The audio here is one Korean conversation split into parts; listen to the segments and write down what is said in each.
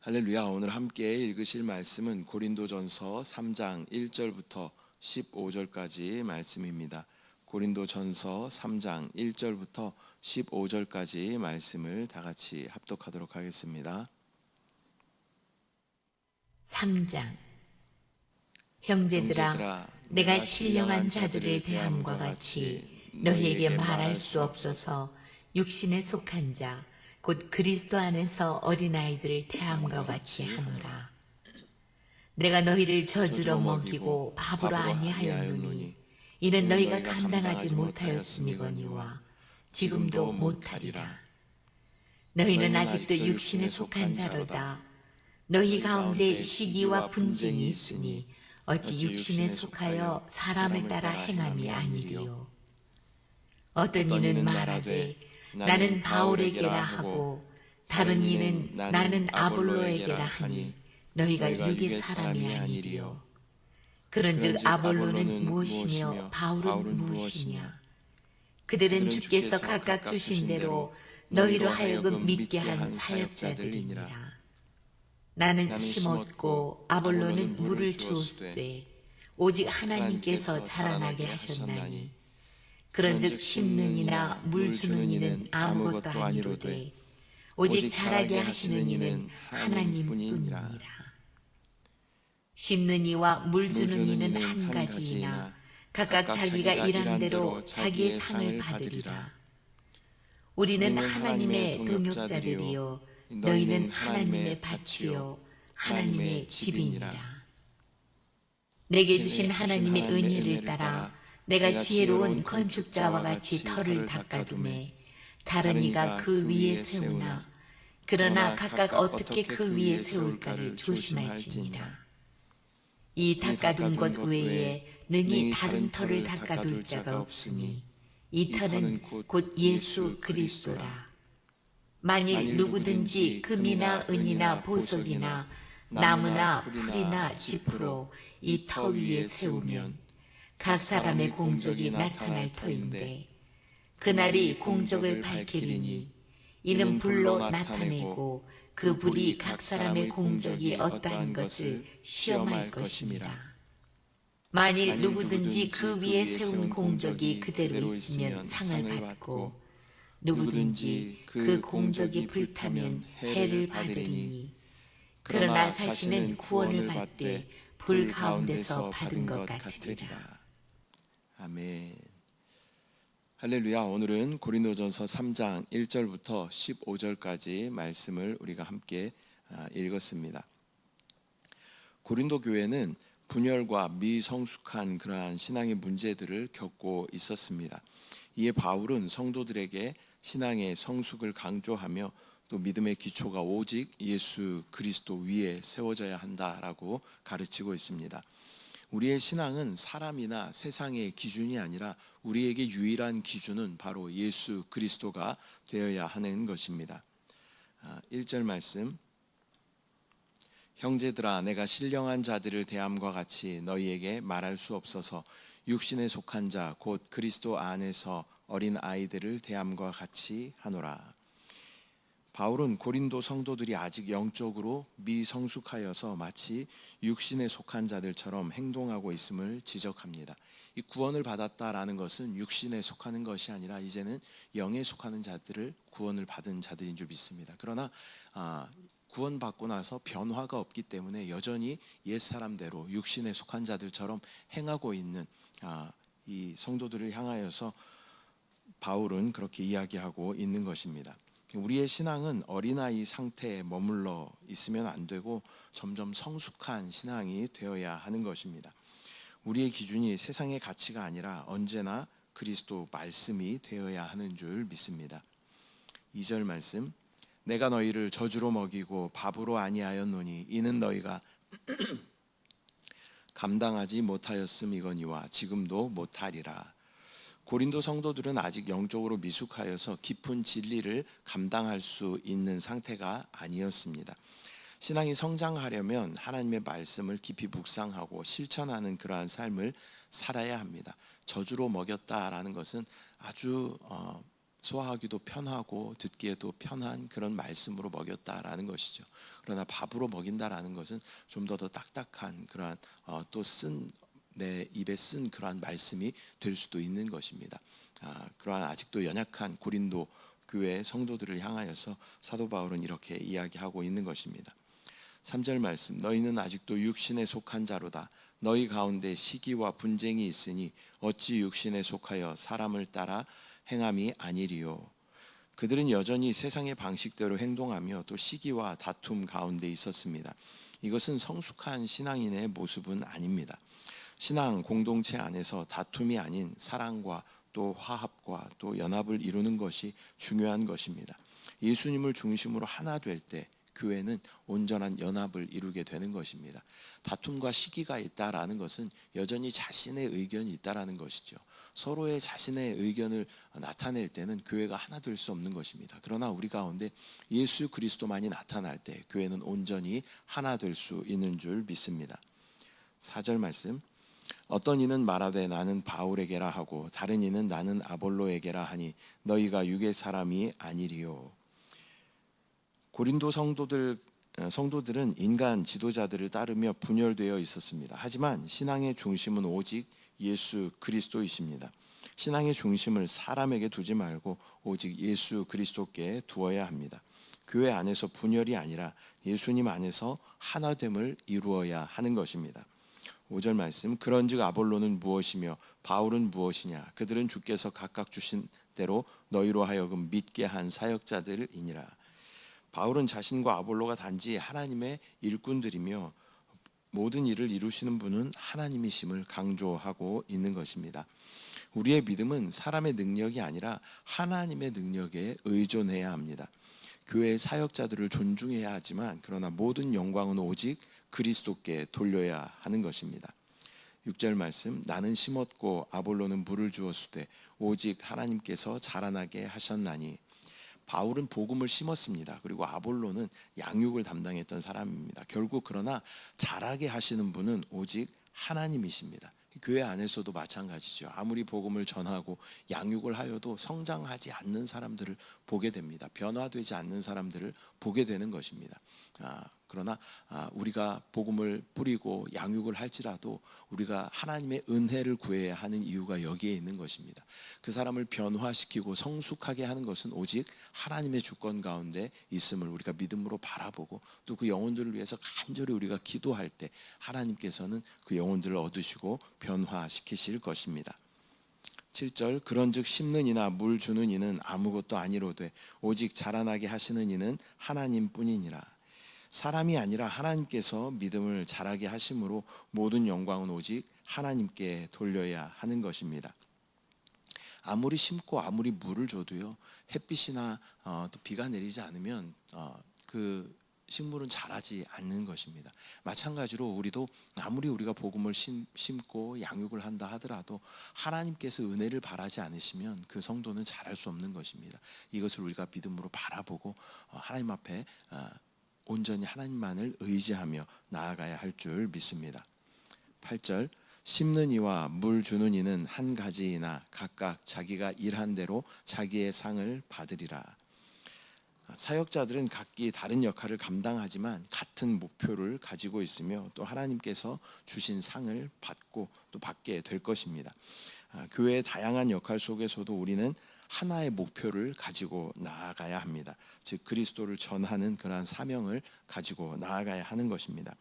할렐루야. 오늘 함께 읽으실 말씀은 고린도전서 3장 1절부터 15절까지 말씀입니다. 고린도전서 3장 1절부터 15절까지 말씀을 다 같이 합독하도록 하겠습니다. 3장. 형제들아, 내가 신령한 자들을 대함과 같이 너희에게 말할 수 없어서 육신에 속한 자 곧 그리스도 안에서 어린아이들을 대함과 같이 하노라. 내가 너희를 저주로 먹이고 밥으로 아니하였노니 이는 너희가 감당하지 못하였음이거니와 지금도 못하리라. 너희는 아직도 육신에 속한 자로다. 너희 가운데 시기와 분쟁이 있으니 어찌 육신에 속하여 사람을 따라 행함이 아니리요. 어떤 이는 말하되 나는 바울에게라 하고 다른 이는 나는 아볼로에게라 하니 너희가 육의 사람이 아니리요. 그런즉 아볼로는 무엇이며 바울은 무엇이냐. 그들은 주께서 각각 주신 대로 너희로 하여금 믿게 한 사역자들이니라. 나는 심었고 아볼로는 물을 주었으되 오직 하나님께서 자라나게 하셨나니 그런즉 심는 이나 물 주는 이는 아무것도 아니로되 오직 자라게 하시는 이는 하나님뿐이니라. 심는 이와 물 주는 이는 한 가지이나 각각 자기가 일한 대로 자기의 상을 받으리라. 우리는 하나님의 동역자들이요 너희는 하나님의 밭이요 하나님의 집이니라. 내게 주신 하나님의 은혜를 따라 내가 지혜로운 건축자와 같이 터를 닦아두매 다른 이가 그 위에 세우나 그러나 각각 어떻게 그 위에 세울까를 조심할지니라. 이 닦아둔 것 외에 능히 다른 터를 닦아둘 자가 없으니 이 터는 곧 예수 그리스도라. 만일 누구든지 금이나 은이나 보석이나 나무나 풀이나 짚으로 이 터 위에 세우면 각 사람의 공적이 나타날 터인데 그날이 공적을 밝히리니 이는 불로 나타내고 그 불이 각 사람의 공적이 어떠한 것을 시험할 것입니다. 만일 누구든지 그 위에 세운 공적이 그대로 있으면 상을 받고 누구든지 그 공적이 불타면 해를 받으리니 그러나 자신은 구원을 받되 불 가운데서 받은 것 같으리라. 아멘. 할렐루야. 오늘은 고린도전서 3장 1절부터 15절까지 말씀을 우리가 함께 읽었습니다. 고린도 교회는 분열과 미성숙한 그러한 신앙의 문제들을 겪고 있었습니다. 이에 바울은 성도들에게 신앙의 성숙을 강조하며 또 믿음의 기초가 오직 예수 그리스도 위에 세워져야 한다라고 가르치고 있습니다. 우리의 신앙은 사람이나 세상의 기준이 아니라 우리에게 유일한 기준은 바로 예수 그리스도가 되어야 하는 것입니다. 1절 말씀. 형제들아, 내가 신령한 자들을 대함과 같이 너희에게 말할 수 없어서 육신에 속한 자 곧 그리스도 안에서 어린 아이들을 대함과 같이 하노라. 바울은 고린도 성도들이 아직 영적으로 미성숙하여서 마치 육신에 속한 자들처럼 행동하고 있음을 지적합니다. 이 구원을 받았다라는 것은 육신에 속하는 것이 아니라 이제는 영에 속하는 자들을 구원을 받은 자들인 줄 믿습니다. 그러나 구원받고 나서 변화가 없기 때문에 여전히 옛사람대로 육신에 속한 자들처럼 행하고 있는 이 성도들을 향하여서 바울은 그렇게 이야기하고 있는 것입니다. 우리의 신앙은 어린아이 상태에 머물러 있으면 안 되고 점점 성숙한 신앙이 되어야 하는 것입니다. 우리의 기준이 세상의 가치가 아니라 언제나 그리스도 말씀이 되어야 하는 줄 믿습니다. 2절 말씀. 내가 너희를 저주로 먹이고 밥으로 아니하였노니 이는 너희가 감당하지 못하였음이거니와 지금도 못하리라. 고린도 성도들은 아직 영적으로 미숙하여서 깊은 진리를 감당할 수 있는 상태가 아니었습니다. 신앙이 성장하려면 하나님의 말씀을 깊이 묵상하고 실천하는 그러한 삶을 살아야 합니다. 저주로 먹였다라는 것은 아주 소화하기도 편하고 듣기에도 편한 그런 말씀으로 먹였다라는 것이죠. 그러나 밥으로 먹인다라는 것은 좀 더 딱딱한 그러한 또 쓴 내 입에 쓴 그러한 말씀이 될 수도 있는 것입니다. 그러한 아직도 연약한 고린도 교회 성도들을 향하여서 사도 바울은 이렇게 이야기하고 있는 것입니다. 3절 말씀, 너희는 아직도 육신에 속한 자로다. 너희 가운데 시기와 분쟁이 있으니 어찌 육신에 속하여 사람을 따라 행함이 아니리요. 그들은 여전히 세상의 방식대로 행동하며 또 시기와 다툼 가운데 있었습니다. 이것은 성숙한 신앙인의 모습은 아닙니다. 신앙 공동체 안에서 다툼이 아닌 사랑과 또 화합과 또 연합을 이루는 것이 중요한 것입니다. 예수님을 중심으로 하나 될 때 교회는 온전한 연합을 이루게 되는 것입니다. 다툼과 시기가 있다라는 것은 여전히 자신의 의견이 있다라는 것이죠. 서로의 자신의 의견을 나타낼 때는 교회가 하나 될 수 없는 것입니다. 그러나 우리 가운데 예수 그리스도만이 나타날 때 교회는 온전히 하나 될 수 있는 줄 믿습니다. 4절 말씀, 어떤 이는 말하되 나는 바울에게라 하고 다른 이는 나는 아볼로에게라 하니 너희가 육의 사람이 아니리요. 고린도 성도들은 인간 지도자들을 따르며 분열되어 있었습니다. 하지만 신앙의 중심은 오직 예수 그리스도이십니다. 신앙의 중심을 사람에게 두지 말고 오직 예수 그리스도께 두어야 합니다. 교회 안에서 분열이 아니라 예수님 안에서 하나됨을 이루어야 하는 것입니다. 5절 말씀, 그런즉 아볼로는 무엇이며 바울은 무엇이냐? 그들은 주께서 각각 주신 대로 너희로 하여금 믿게 한 사역자들이니라. 바울은 자신과 아볼로가 단지 하나님의 일꾼들이며 모든 일을 이루시는 분은 하나님이심을 강조하고 있는 것입니다. 우리의 믿음은 사람의 능력이 아니라 하나님의 능력에 의존해야 합니다. 교회의 사역자들을 존중해야 하지만 그러나 모든 영광은 오직 그리스도께 돌려야 하는 것입니다. 6절 말씀, 나는 심었고 아볼로는 물을 주었으되 오직 하나님께서 자라나게 하셨나니. 바울은 복음을 심었습니다. 그리고 아볼로는 양육을 담당했던 사람입니다. 결국 그러나 자라게 하시는 분은 오직 하나님이십니다. 교회 안에서도 마찬가지죠. 아무리 복음을 전하고 양육을 하여도 성장하지 않는 사람들을 보게 됩니다. 변화되지 않는 사람들을 보게 되는 것입니다. 그러나 우리가 복음을 뿌리고 양육을 할지라도 우리가 하나님의 은혜를 구해야 하는 이유가 여기에 있는 것입니다. 그 사람을 변화시키고 성숙하게 하는 것은 오직 하나님의 주권 가운데 있음을 우리가 믿음으로 바라보고 또 그 영혼들을 위해서 간절히 우리가 기도할 때 하나님께서는 그 영혼들을 얻으시고 변화시키실 것입니다. 7절, 그런즉 심는 이나 물 주는 이는 아무것도 아니로되 오직 자라나게 하시는 이는 하나님뿐이니라. 사람이 아니라 하나님께서 믿음을 자라게 하심으로 모든 영광은 오직 하나님께 돌려야 하는 것입니다. 아무리 심고 아무리 물을 줘도요, 햇빛이나 또 비가 내리지 않으면 그 식물은 자라지 않는 것입니다. 마찬가지로 우리도 아무리 우리가 복음을 심고 양육을 한다 하더라도 하나님께서 은혜를 바라지 않으시면 그 성도는 자랄 수 없는 것입니다. 이것을 우리가 믿음으로 바라보고 하나님 앞에 온전히 하나님만을 의지하며 나아가야 할 줄 믿습니다. 8절, 심는 이와 물 주는 이는 한 가지이나 각각 자기가 일한 대로 자기의 상을 받으리라. 사역자들은 각기 다른 역할을 감당하지만 같은 목표를 가지고 있으며 또 하나님께서 주신 상을 받고 또 받게 될 것입니다. 교회의 다양한 역할 속에서도 우리는 하나의 목표를 가지고 나아가야 합니다. 즉 그리스도를 전하는 그러한 사명을 가지고 나아가야 하는 것입니다.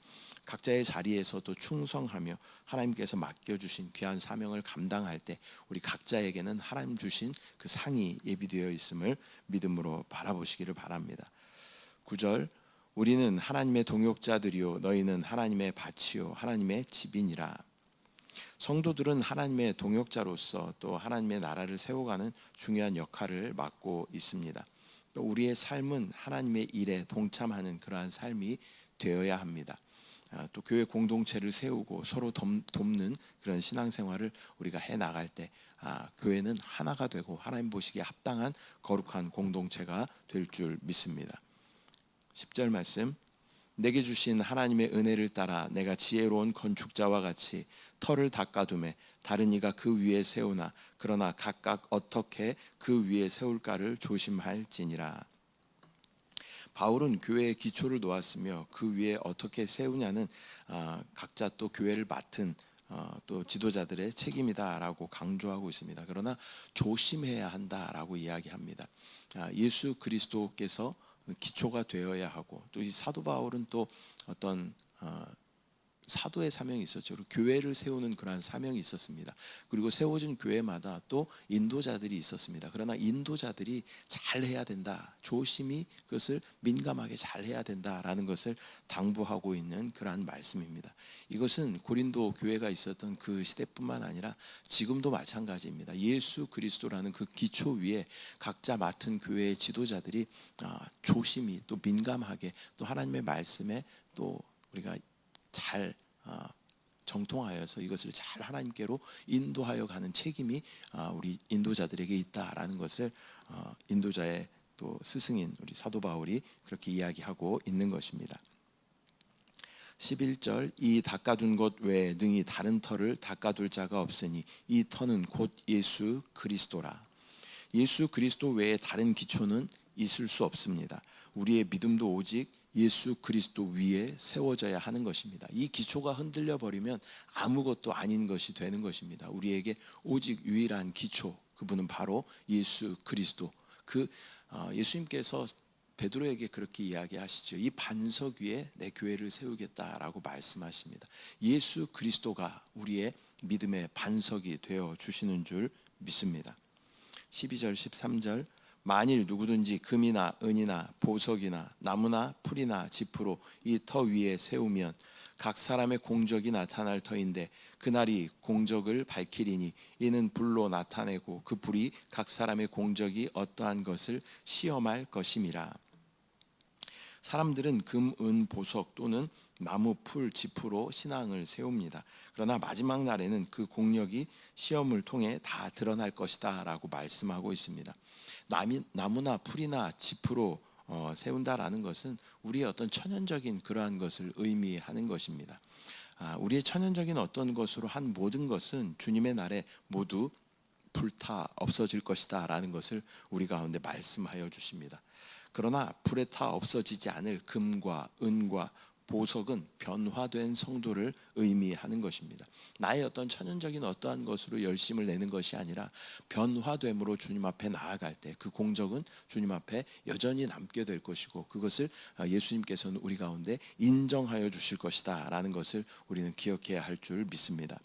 각자의 자리에서도 충성하며 하나님께서 맡겨주신 귀한 사명을 감당할 때 우리 각자에게는 하나님 주신 그 상이 예비되어 있음을 믿음으로 바라보시기를 바랍니다. 9절, 우리는 하나님의 동역자들이요 너희는 하나님의 밭이요 하나님의 집이니라. 성도들은 하나님의 동역자로서 또 하나님의 나라를 세워가는 중요한 역할을 맡고 있습니다. 또 우리의 삶은 하나님의 일에 동참하는 그러한 삶이 되어야 합니다. 또 교회 공동체를 세우고 서로 돕는 그런 신앙생활을 우리가 해나갈 때 교회는 하나가 되고 하나님 보시기에 합당한 거룩한 공동체가 될 줄 믿습니다. 10절 말씀, 내게 주신 하나님의 은혜를 따라 내가 지혜로운 건축자와 같이 터를 닦아두매 다른 이가 그 위에 세우나 그러나 각각 어떻게 그 위에 세울까를 조심할지니라. 바울은 교회의 기초를 놓았으며 그 위에 어떻게 세우냐는 각자 또 교회를 맡은 또 지도자들의 책임이다라고 강조하고 있습니다. 그러나 조심해야 한다라고 이야기합니다. 예수 그리스도께서 기초가 되어야 하고, 또 이 사도 바울은 또 어떤 사도의 사명이 있었죠. 교회를 세우는 그러한 사명이 있었습니다. 그리고 세워진 교회마다 또 인도자들이 있었습니다. 그러나 인도자들이 잘 해야 된다, 조심히 그것을 민감하게 잘 해야 된다라는 것을 당부하고 있는 그러한 말씀입니다. 이것은 고린도 교회가 있었던 그 시대뿐만 아니라 지금도 마찬가지입니다. 예수 그리스도라는 그 기초 위에 각자 맡은 교회의 지도자들이 조심히 또 민감하게 또 하나님의 말씀에 또 우리가 잘 정통하여서 이것을 잘 하나님께로 인도하여 가는 책임이 우리 인도자들에게 있다라는 것을 인도자의 또 스승인 우리 사도 바울이 그렇게 이야기하고 있는 것입니다. 11절 이 닦아둔 것 외에 능히 다른 터를 닦아둘 자가 없으니 이 터는 곧 예수 그리스도라. 예수 그리스도 외에 다른 기초는 있을 수 없습니다. 우리의 믿음도 오직 예수 그리스도 위에 세워져야 하는 것입니다. 이 기초가 흔들려 버리면 아무것도 아닌 것이 되는 것입니다. 우리에게 오직 유일한 기초, 그분은 바로 예수 그리스도. 예수님께서 베드로에게 그렇게 이야기하시죠. 이 반석 위에 내 교회를 세우겠다라고 말씀하십니다. 예수 그리스도가 우리의 믿음의 반석이 되어 주시는 줄 믿습니다. 12절 13절 만일 누구든지 금이나 은이나 보석이나 나무나 풀이나 짚으로 이 터 위에 세우면 각 사람의 공적이 나타날 터인데 그날이 공적을 밝히리니 이는 불로 나타내고 그 불이 각 사람의 공적이 어떠한 것을 시험할 것임이라. 사람들은 금, 은, 보석 또는 나무, 풀, 짚으로 신앙을 세웁니다. 그러나 마지막 날에는 그 공력이 시험을 통해 다 드러날 것이다 라고 말씀하고 있습니다. 나무나 풀이나 짚으로 세운다라는 것은 우리의 어떤 천연적인 그러한 것을 의미하는 것입니다. 우리의 천연적인 어떤 것으로 한 모든 것은 주님의 날에 모두 불타 없어질 것이다 라는 것을 우리 가운데 말씀하여 주십니다. 그러나 불에 타 없어지지 않을 금과 은과 보석은 변화된 성도를 의미하는 것입니다. 나의 어떤 천연적인 어떠한 것으로 열심을 내는 것이 아니라 변화됨으로 주님 앞에 나아갈 때 그 공적은 주님 앞에 여전히 남게 될 것이고, 그것을 예수님께서는 우리 가운데 인정하여 주실 것이다 라는 것을 우리는 기억해야 할 줄 믿습니다.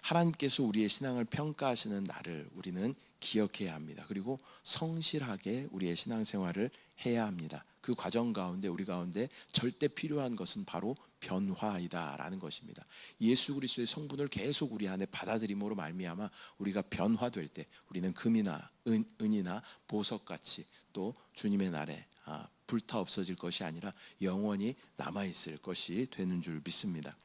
하나님께서 우리의 신앙을 평가하시는 날을 우리는 기억해야 합니다. 그리고 성실하게 우리의 신앙생활을 해야 합니다. 그 과정 가운데 우리 가운데 절대 필요한 것은 바로 변화이다라는 것입니다. 예수 그리스도의 성분을 계속 우리 안에 받아들임으로 말미암아 우리가 변화될 때 우리는 금이나 은이나 보석같이 또 주님의 날에 불타 없어질 것이 아니라 영원히 남아있을 것이 되는 줄 믿습니다.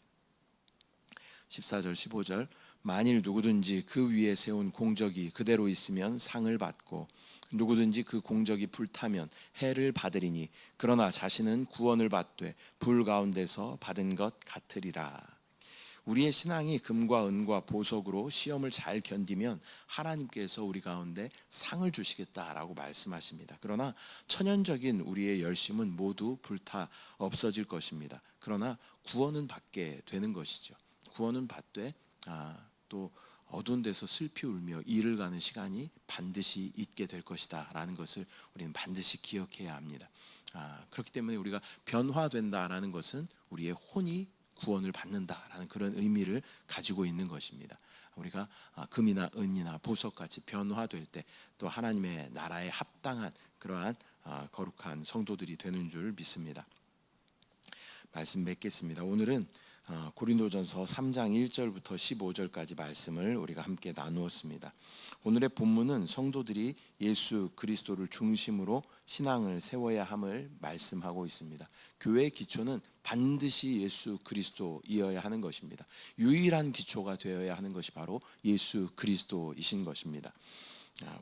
14절 15절 만일 누구든지 그 위에 세운 공적이 그대로 있으면 상을 받고 누구든지 그 공적이 불타면 해를 받으리니 그러나 자신은 구원을 받되 불 가운데서 받은 것 같으리라. 우리의 신앙이 금과 은과 보석으로 시험을 잘 견디면 하나님께서 우리 가운데 상을 주시겠다라고 말씀하십니다. 그러나 천연적인 우리의 열심은 모두 불타 없어질 것입니다. 그러나 구원은 받게 되는 것이죠. 구원은 받되 또 어두운 데서 슬피 울며 이를 가는 시간이 반드시 있게 될 것이다 라는 것을 우리는 반드시 기억해야 합니다. 그렇기 때문에 우리가 변화된다라는 것은 우리의 혼이 구원을 받는다라는 그런 의미를 가지고 있는 것입니다. 우리가 금이나 은이나 보석같이 변화될 때 또 하나님의 나라에 합당한 그러한 거룩한 성도들이 되는 줄 믿습니다. 말씀 맺겠습니다. 오늘은 고린도전서 3장 1절부터 15절까지 말씀을 우리가 함께 나누었습니다. 오늘의 본문은 성도들이 예수 그리스도를 중심으로 신앙을 세워야 함을 말씀하고 있습니다. 교회의 기초는 반드시 예수 그리스도이어야 하는 것입니다. 유일한 기초가 되어야 하는 것이 바로 예수 그리스도이신 것입니다.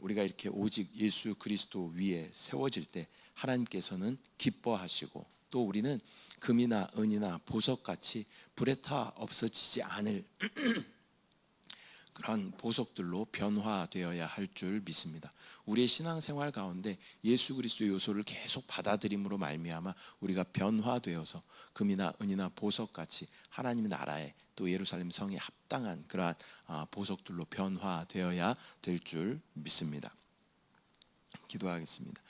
우리가 이렇게 오직 예수 그리스도 위에 세워질 때 하나님께서는 기뻐하시고 또 우리는 금이나 은이나 보석같이 불에 타 없어지지 않을 그런 보석들로 변화되어야 할 줄 믿습니다. 우리의 신앙생활 가운데 예수 그리스도의 요소를 계속 받아들임으로 말미암아 우리가 변화되어서 금이나 은이나 보석같이 하나님의 나라에 또 예루살렘 성에 합당한 그러한 보석들로 변화되어야 될 줄 믿습니다. 기도하겠습니다.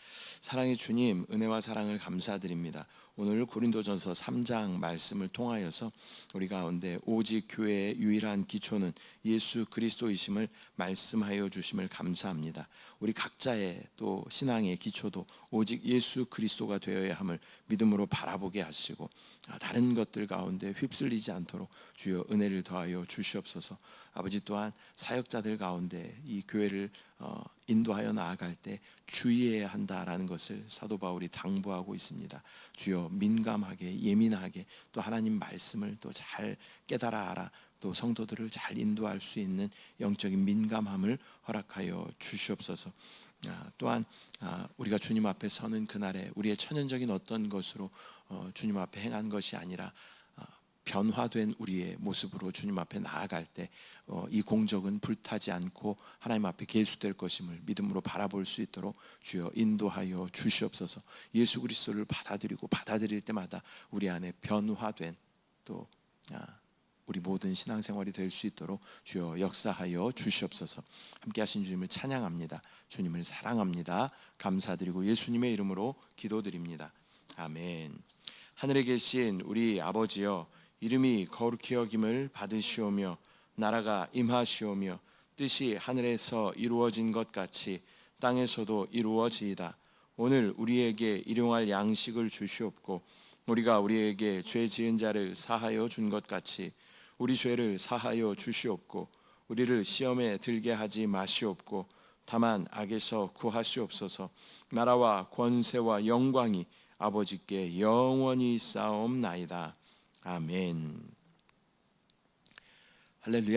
사랑의 주님, 은혜와 사랑을 감사드립니다. 오늘 고린도전서 3장 말씀을 통하여서 우리 가운데 오직 교회의 유일한 기초는 예수 그리스도이심을 말씀하여 주심을 감사합니다. 우리 각자의 또 신앙의 기초도 오직 예수 그리스도가 되어야 함을 믿음으로 바라보게 하시고 다른 것들 가운데 휩쓸리지 않도록 주여 은혜를 더하여 주시옵소서. 아버지, 또한 사역자들 가운데 이 교회를 인도하여 나아갈 때 주의해야 한다라는 것을 사도 바울이 당부하고 있습니다. 주여 민감하게 예민하게 또 하나님 말씀을 또 잘 깨달아 알아 또 성도들을 잘 인도할 수 있는 영적인 민감함을 허락하여 주시옵소서. 또한 우리가 주님 앞에 서는 그날에 우리의 천연적인 어떤 것으로 주님 앞에 행한 것이 아니라 변화된 우리의 모습으로 주님 앞에 나아갈 때 이 공적은 불타지 않고 하나님 앞에 계수될 것임을 믿음으로 바라볼 수 있도록 주여 인도하여 주시옵소서. 예수 그리스도를 받아들일 때마다 우리 안에 변화된 또 우리 모든 신앙생활이 될 수 있도록 주여 역사하여 주시옵소서. 함께 하신 주님을 찬양합니다. 주님을 사랑합니다. 감사드리고 예수님의 이름으로 기도드립니다. 아멘. 하늘에 계신 우리 아버지여, 이름이 거룩히 여김을 받으시오며 나라가 임하시오며 뜻이 하늘에서 이루어진 것 같이 땅에서도 이루어지이다. 오늘 우리에게 일용할 양식을 주시옵고 우리가 우리에게 죄 지은 자를 사하여 준 것 같이 우리 죄를 사하여 주시옵고 우리를 시험에 들게 하지 마시옵고 다만 악에서 구하시옵소서. 나라와 권세와 영광이 아버지께 영원히 있사옵나이다. 아멘. 할렐루야.